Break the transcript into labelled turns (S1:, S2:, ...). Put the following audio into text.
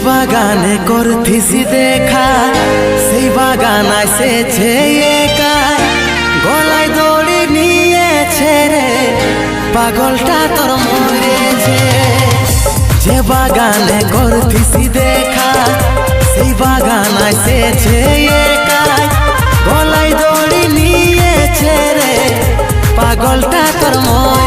S1: বাগানে করতিছি দেখা, সেই বাগান আসেছে একা, গলায় দড়ি নিয়েছে রে পাগলটা তোর মরেছে। যে বাগানে করতিছি দেখা, সেই বাগান আসেছে একা, গলায় দড়ি নিয়েছে রে পাগলটা তোর মরেছে।